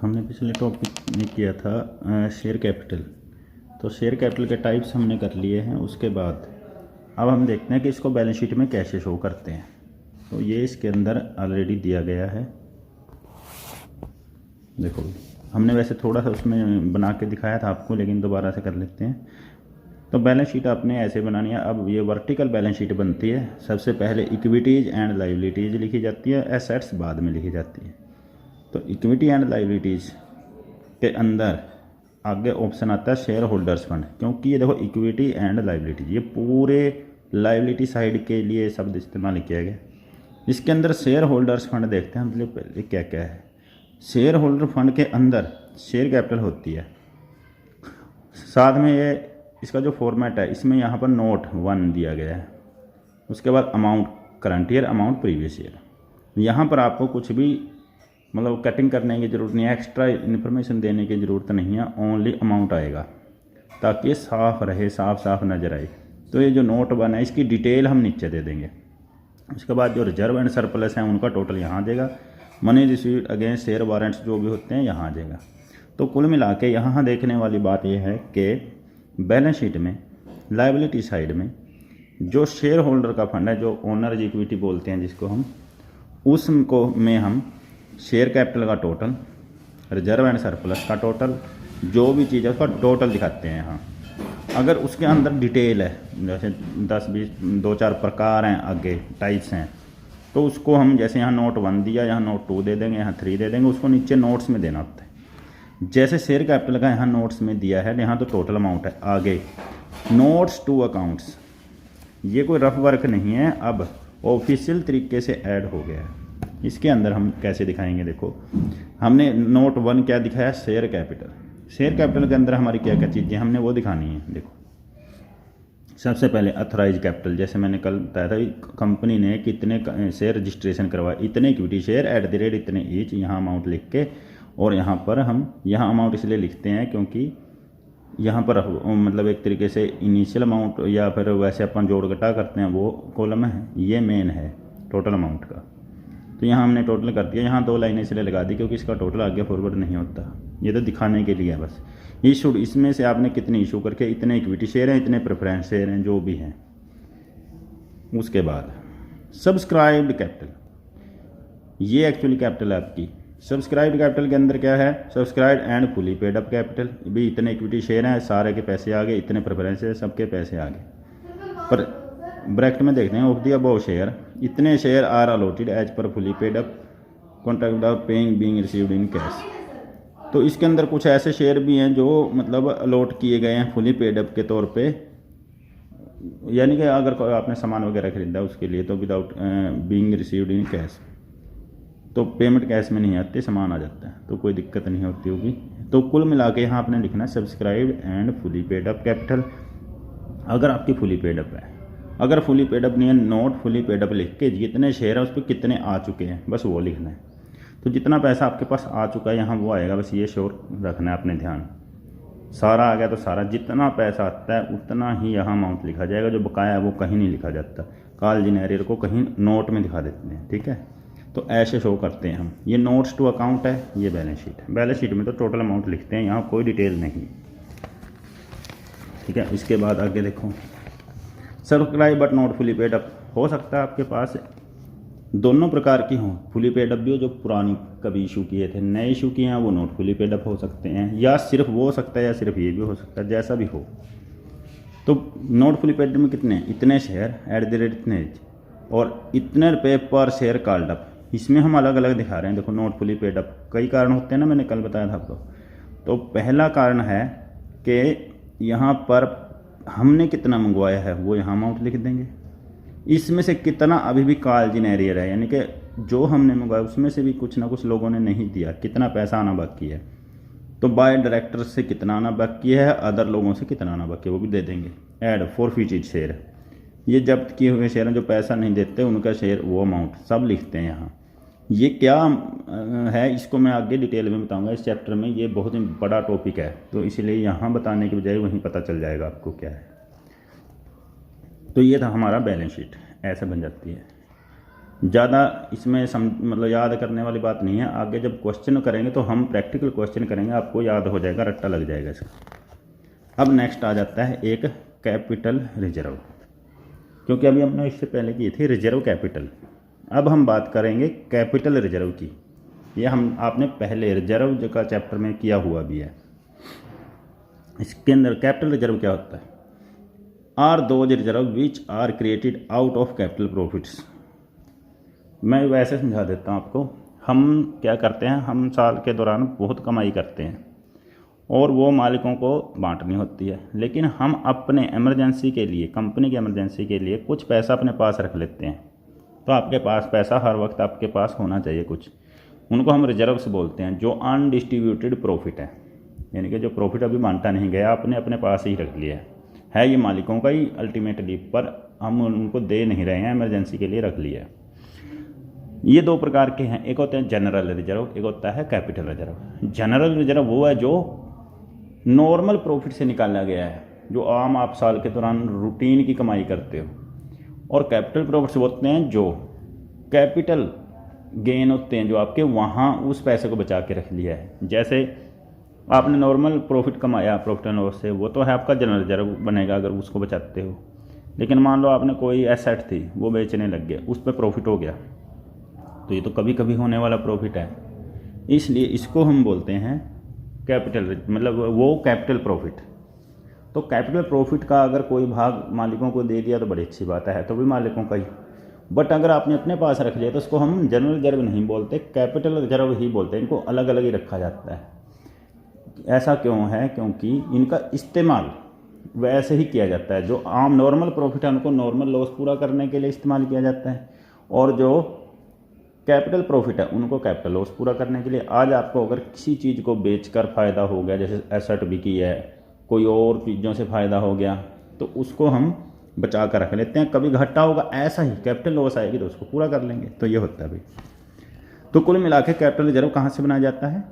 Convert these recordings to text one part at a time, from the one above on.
हमने पिछले टॉपिक में किया था शेयर कैपिटल। तो शेयर कैपिटल के टाइप्स हमने कर लिए हैं। उसके बाद अब हम देखते हैं कि इसको बैलेंस शीट में कैसे शो करते हैं। तो ये इसके अंदर ऑलरेडी दिया गया है। देखो हमने वैसे थोड़ा सा उसमें बना के दिखाया था आपको, लेकिन दोबारा से कर लेते हैं। तो बैलेंस शीट आपने ऐसे बनानी है। अब ये वर्टिकल बैलेंस शीट बनती है। सबसे पहले इक्विटीज़ एंड लायबिलिटीज़ लिखी जाती है, एसेट्स बाद में लिखी जाती है। तो इक्विटी एंड लायबिलिटीज़ के अंदर आगे ऑप्शन आता है शेयर होल्डर्स फंड, क्योंकि ये देखो इक्विटी एंड लायबिलिटीज ये पूरे लायबिलिटी साइड के लिए शब्द इस्तेमाल किया गया। इसके अंदर शेयर होल्डर्स फंड देखते हैं हम लोग पहले क्या क्या है। शेयर होल्डर फंड के अंदर शेयर कैपिटल होती है, साथ में ये इसका जो फॉर्मेट है इसमें यहाँ पर नोट 1 दिया गया है। उसके बाद amount current year, amount previous year. यहाँ पर आपको कुछ भी मतलब कटिंग करने की ज़रूरत नहीं है, एक्स्ट्रा इन्फॉर्मेशन देने की ज़रूरत नहीं है, ओनली अमाउंट आएगा ताकि ये साफ रहे, साफ साफ नज़र आए। तो ये जो नोट 1 है इसकी डिटेल हम नीचे दे देंगे। उसके बाद जो रिजर्व एंड सरप्लस हैं उनका टोटल यहाँ आ जाएगा। Money received against share warrants जो भी होते हैं यहाँ आ जाएगा। तो कुल मिला के यहाँ देखने वाली बात यह है कि बैलेंस शीट में लायबिलिटी साइड में जो शेयर होल्डर का फंड है, जो ओनर्स इक्विटी बोलते हैं जिसको हम, उसको में हम शेयर कैपिटल का टोटल, रिजर्व एंड सरप्लस का टोटल, जो भी चीज़ है उसका टोटल दिखाते हैं यहाँ। अगर उसके अंदर डिटेल है, जैसे 10-20 2-4 प्रकार हैं, आगे टाइप्स हैं, तो उसको हम जैसे यहाँ नोट 1 दिया, यहाँ नोट 2 दे देंगे, यहाँ 3 दे देंगे, उसको नीचे नोट्स में देना होता है। जैसे शेयर कैपिटल का यहाँ नोट्स में दिया है, यहाँ तो टोटल अमाउंट है। आगे नोट्स टू अकाउंट्स, ये कोई रफ वर्क नहीं है, अब ऑफिशियल तरीके से ऐड हो गया है। इसके अंदर हम कैसे दिखाएंगे, देखो हमने नोट 1 क्या दिखाया, शेयर कैपिटल। शेयर कैपिटल के अंदर हमारी क्या क्या चीज़ें हमने वो दिखानी है। देखो सबसे पहले अथराइज कैपिटल, जैसे मैंने कल बताया था, कंपनी ने कितने शेयर रजिस्ट्रेशन करवाए, इतने equity share at the rate इतने ईच, यहाँ अमाउंट लिख के, और यहाँ पर हम यहाँ अमाउंट इसलिए लिखते हैं क्योंकि यहाँ पर मतलब एक तरीके से इनिशियल अमाउंट या फिर वैसे अपन जोड़ घटा करते हैं वो कॉलम है, ये मेन है टोटल अमाउंट का। तो यहाँ हमने टोटल कर दिया। यहाँ 2 लाइनें इसलिए लगा दी क्योंकि इसका टोटल आगे फॉरवर्ड नहीं होता, ये तो दिखाने के लिए है बस। इशूड, इसमें से आपने कितने इशू करके, इतने इक्विटी शेयर हैं, इतने प्रेफरेंस शेयर हैं, जो भी हैं। उसके बाद सब्सक्राइब्ड कैपिटल, ये एक्चुअली कैपिटल है आपकी। सब्सक्राइब्ड कैपिटल के अंदर क्या है, subscribed and fully paid up capital, भी इतने इक्विटी शेयर हैं, सारे के पैसे आ गए, इतने प्रेफरेंस है, सबके पैसे आ गए। पर ब्रैकेट में देखते हैं ऑफ द अबव शेयर, इतने share are allotted as per fully paid up contract of paying being received in cash. तो इसके अंदर कुछ ऐसे शेयर भी हैं जो मतलब अलॉट किए गए हैं फुली पेड अप के तौर पे, यानी कि अगर आपने सामान वगैरह खरीदा उसके लिए, तो without being received in cash, तो पेमेंट कैश में नहीं आती, सामान आ जाता है, तो कोई दिक्कत नहीं होती होगी। तो कुल मिला के यहाँ आपने लिखना है subscribed and fully paid up capital, अगर आपकी फुली पेड अप है। अगर फुली पेड अप नहीं है, नोट फुली पेड अप लिख के जितने शेयर है उस पर कितने आ चुके हैं बस वो लिखना है। तो जितना पैसा आपके पास आ चुका है यहाँ वो आएगा, बस ये श्योर रखना है अपने ध्यान। सारा आ गया तो सारा, जितना पैसा आता है उतना ही यहाँ अमाउंट लिखा जाएगा, जो बकाया है वो कहीं नहीं लिखा जाता। कॉल जनरेटर को कहीं नोट में दिखा देते हैं, ठीक है। तो ऐसे शो करते हैं हम। ये नोट्स टू अकाउंट है, ये बैलेंस शीट है। बैलेंस शीट में तो टोटल अमाउंट लिखते हैं, यहाँ कोई डिटेल नहीं, ठीक है। इसके बाद आगे देखो, subscribe but not fully paid up, हो सकता है आपके पास दोनों प्रकार की हों, फुली पेड अप भी हो जो पुरानी कभी इशू किए थे, नए इशू किए हैं वो नॉट फुली पेड अप हो सकते हैं, या सिर्फ वो हो सकता है या सिर्फ ये भी हो सकता है, जैसा भी हो। तो नॉट फुली पेड में कितने, इतने शेयर एट द रेट इतने और इतने रुपये पर शेयर कॉल्ड अप, इसमें हम अलग अलग दिखा रहे हैं। देखो नॉट फुली पेड अप कई कारण होते हैं ना, मैंने कल बताया था आपको। तो पहला कारण है कि यहाँ पर हमने कितना मंगवाया है वो यहाँ अमाउंट लिख देंगे। इसमें से कितना अभी भी कॉल जनरेटर है, यानी कि जो हमने मंगवाया उसमें से भी कुछ ना कुछ लोगों ने नहीं दिया, कितना पैसा आना बाकी है। तो बाय डायरेक्टर से कितना आना बाकी है, अदर लोगों से कितना आना बाकी है वो भी दे देंगे। ऐड फॉरफिटेड शेयर, ये जब्त किए हुए शेयर हैं जो पैसा नहीं देते उनका शेयर, वो अमाउंट सब लिखते हैं यहाँ। ये क्या है इसको मैं आगे डिटेल में बताऊंगा इस चैप्टर में, ये बहुत ही बड़ा टॉपिक है, तो इसलिए यहाँ बताने के बजाय वहीं पता चल जाएगा आपको क्या है। तो ये था हमारा बैलेंस शीट, ऐसे बन जाती है। ज़्यादा इसमें मतलब याद करने वाली बात नहीं है। आगे जब क्वेश्चन करेंगे तो हम प्रैक्टिकल क्वेश्चन करेंगे, आपको याद हो जाएगा, रट्टा लग जाएगा इसका। अब नेक्स्ट आ जाता है एक कैपिटल रिजर्व, क्योंकि अभी हमने इससे पहले की थी रिजर्व कैपिटल। अब हम बात करेंगे कैपिटल रिजर्व की। यह हम आपने पहले रिजर्व का चैप्टर में किया हुआ भी है। इसके अंदर कैपिटल रिजर्व क्या होता है? Are those reserve which are created out of capital profits. मैं वैसे समझा देता हूँ आपको। हम क्या करते हैं, हम साल के दौरान बहुत कमाई करते हैं और वो मालिकों को बांटनी होती है, लेकिन हम अपने इमरजेंसी के लिए, कंपनी की इमरजेंसी के लिए कुछ पैसा अपने पास रख लेते हैं। तो आपके पास पैसा हर वक्त आपके पास होना चाहिए कुछ, उनको हम रिजर्व्स बोलते हैं, जो अनडिस्ट्रीब्यूटेड प्रॉफिट है, यानी कि जो प्रॉफिट अभी बांटा नहीं गया, आपने अपने पास ही रख लिया है ये मालिकों का ही अल्टीमेटली, पर हम उनको दे नहीं रहे हैं, इमरजेंसी के लिए रख लिया है। ये दो प्रकार के हैं, एक होते हैं जनरल रिजर्व, एक होता है कैपिटल रिजर्व। जनरल रिजर्व वो है जो नॉर्मल प्रॉफिट से निकाला गया है, जो आम आप साल के दौरान रूटीन की कमाई करते हो, और कैपिटल प्रॉफिट्स होते हैं जो कैपिटल गेन होते हैं, जो आपके वहाँ उस पैसे को बचा के रख लिया है। जैसे आपने नॉर्मल प्रॉफिट कमाया प्रॉफिट एंड लॉस से, वो तो है आपका जनरल रिजर्व बनेगा अगर उसको बचाते हो। लेकिन मान लो आपने कोई एसेट थी वो बेचने लग गया, उस पर प्रॉफिट हो गया, तो ये तो कभी कभी होने वाला प्रॉफिट है, इसलिए इसको हम बोलते हैं कैपिटल, मतलब वो कैपिटल प्रॉफिट। तो कैपिटल प्रॉफिट का अगर कोई भाग मालिकों को दे दिया तो बड़ी अच्छी बात है, तो भी मालिकों का ही। बट अगर आपने अपने पास रख लिया तो उसको हम जनरल रिजर्व नहीं बोलते, कैपिटल रिजर्व ही बोलते हैं। इनको अलग अलग ही रखा जाता है। ऐसा क्यों है? क्योंकि इनका इस्तेमाल वैसे ही किया जाता है, जो आम नॉर्मल प्रॉफिट है उनको नॉर्मल लॉस पूरा करने के लिए इस्तेमाल किया जाता है, और जो कैपिटल प्रॉफिट है उनको कैपिटल लॉस पूरा करने के लिए। आज आपको अगर किसी चीज़ को बेचकर फ़ायदा हो गया, जैसे एसेट बिकी है, कोई और चीज़ों से फ़ायदा हो गया, तो उसको हम बचा कर रख लेते हैं। कभी घाटा होगा, ऐसा ही कैपिटल लॉस आएगी तो उसको पूरा कर लेंगे। तो ये होता है भाई। तो कुल मिला के कैपिटल रिजर्व कहाँ से बनाया जाता है?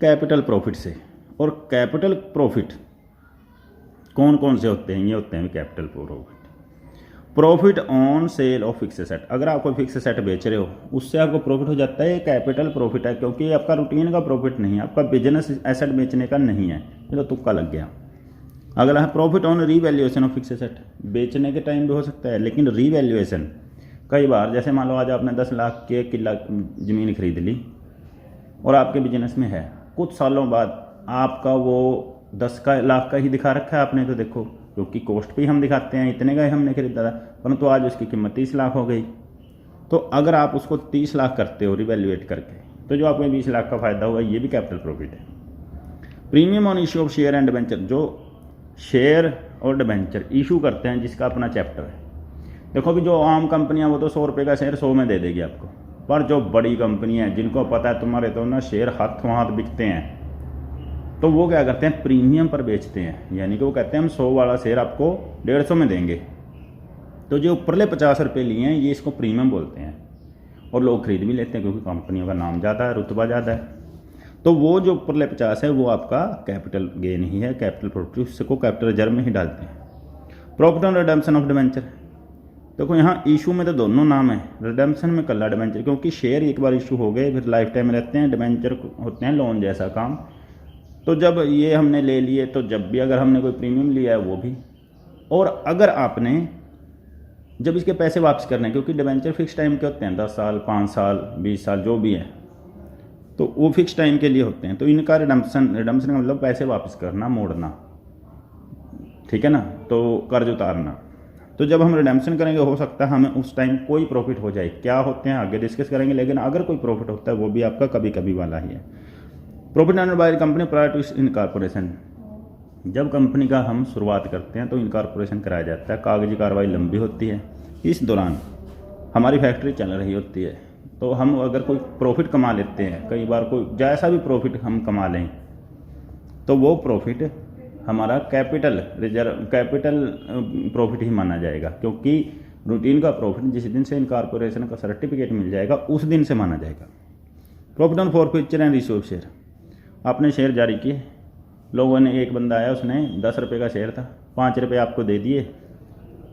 कैपिटल प्रॉफिट से। और कैपिटल प्रॉफिट कौन कौन से होते हैं? ये होते हैं capital profit on sale of fix asset. अगर आप कोई फिक्स एसेट बेच रहे हो उससे आपको प्रॉफिट हो जाता है, ये कैपिटल प्रॉफिट है, क्योंकि ये आपका रूटीन का प्रॉफिट नहीं है, आपका बिजनेस एसेट बेचने का नहीं है, ये तो तुक्का लग गया। अगला है profit on revaluation of fix asset. बेचने के टाइम भी हो सकता है, लेकिन रीवैल्यूएशन कई बार, जैसे मान लो आज आपने 10 लाख के किला ज़मीन खरीद ली और आपके बिजनेस में है, कुछ सालों बाद आपका वो 10 लाख का ही दिखा रखा है आपने, तो देखो क्योंकि कॉस्ट पे हम दिखाते हैं, इतने का ही हमने खरीदा था, परंतु आज उसकी कीमत 30 लाख हो गई। तो अगर आप उसको 30 लाख करते हो रिवैल्यूएट करके, तो जो आपको 20 लाख का फ़ायदा हुआ, ये भी कैपिटल प्रॉफिट है। Premium on issue of share and debenture, जो शेयर और डिबेंचर इशू करते हैं, जिसका अपना चैप्टर है। देखो भी जो आम कंपनियां वो तो 100 रुपये का शेयर 100 में दे देगी आपको, पर जो बड़ी कंपनी है जिनको पता है तुम्हारे तो ना शेयर हाथों हाथ बिकते हैं, तो वो क्या करते हैं? प्रीमियम पर बेचते हैं। यानी कि वो कहते हैं हम 100 वाला शेयर आपको 150 में देंगे। तो जो ऊपरले 50 रुपये लिए हैं, ये इसको प्रीमियम बोलते हैं, और लोग खरीद भी लेते हैं क्योंकि कंपनियों का नाम ज़्यादा है, रुतबा ज़्यादा है। तो वो जो ऊपरले 50 है वो आपका कैपिटल गेन ही है, कैपिटल प्रॉफिट, उसको कैपिटल रिजर्व में ही डालते हैं। Profit on redemption of debenture. देखो यहाँ इशू में तो दोनों नाम है, रिडेम्पशन में कल्ला डिबेंचर, क्योंकि शेयर एक बार इशू हो गए फिर लाइफ टाइम रहते हैं, डिबेंचर होते हैं लोन जैसा काम। तो जब ये हमने ले लिए, तो जब भी अगर हमने कोई प्रीमियम लिया है वो भी, और अगर आपने जब इसके पैसे वापस करने, क्योंकि डिबेंचर फिक्स टाइम के होते हैं, 10 साल 5 साल 20 साल जो भी है, तो वो फिक्स टाइम के लिए होते हैं। तो इनका रिडम्पशन का मतलब पैसे वापस करना, मोड़ना, ठीक है ना, तो कर्ज उतारना। तो जब हम रिडेम्पशन करेंगे हो सकता है हमें उस टाइम कोई प्रॉफिट हो जाए, क्या होते हैं आगे डिस्कस करेंगे, लेकिन अगर कोई प्रॉफिट होता है वो भी आपका कभी कभी वाला ही है। Profit earned by company prior to incorporation. जब कंपनी का हम शुरुआत करते हैं तो इनकॉर्पोरेशन कराया जाता है, कागजी कार्रवाई लंबी होती है, इस दौरान हमारी फैक्ट्री चल रही होती है। तो हम अगर कोई प्रॉफिट कमा लेते हैं, कई बार कोई जैसा भी प्रॉफिट हम कमा लें, तो वो प्रॉफिट हमारा कैपिटल रिजर्व, कैपिटल प्रॉफिट ही माना जाएगा, क्योंकि रूटीन का प्रॉफिट जिस दिन से इनकॉर्पोरेशन का सर्टिफिकेट मिल जाएगा उस दिन से माना जाएगा। Profit on forfeiture and issue of share. आपने शेयर जारी किए, लोगों ने, एक बंदा आया उसने 10 रुपये का शेयर था, 5 रुपये आपको दे दिए,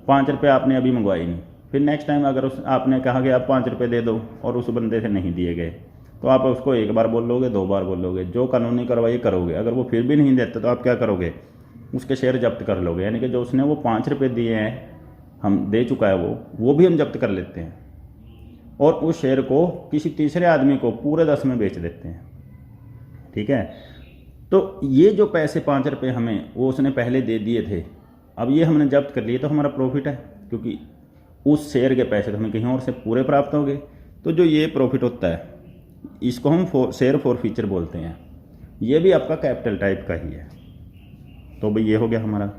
5 रुपये आपने अभी मंगवाए नहीं, फिर नेक्स्ट टाइम अगर उस आपने कहा कि आप 5 रुपये दे दो और उस बंदे से नहीं दिए गए, तो आप उसको 1 बार बोलोगे, 2 बार बोलोगे, जो कानूनी कार्रवाई करोगे। अगर वो फिर भी नहीं देते तो आप क्या करोगे, उसके शेयर जब्त कर लोगे। यानी कि जो उसने वो 5 रुपये दिए हैं, हम दे चुका है वो भी हम जब्त कर लेते हैं और उस शेयर को किसी तीसरे आदमी को पूरे 10 में बेच देते हैं। ठीक है, तो ये जो पैसे 5 रुपये हमें वो उसने पहले दे दिए थे, अब ये हमने जब्त कर लिए तो हमारा प्रॉफिट है, क्योंकि उस शेयर के पैसे तो हमें कहीं और से पूरे प्राप्त होंगे। तो जो ये प्रॉफिट होता है इसको हम शेयर फॉरफीचर बोलते हैं। ये भी आपका कैपिटल टाइप का ही है। तो भाई ये हो गया हमारा।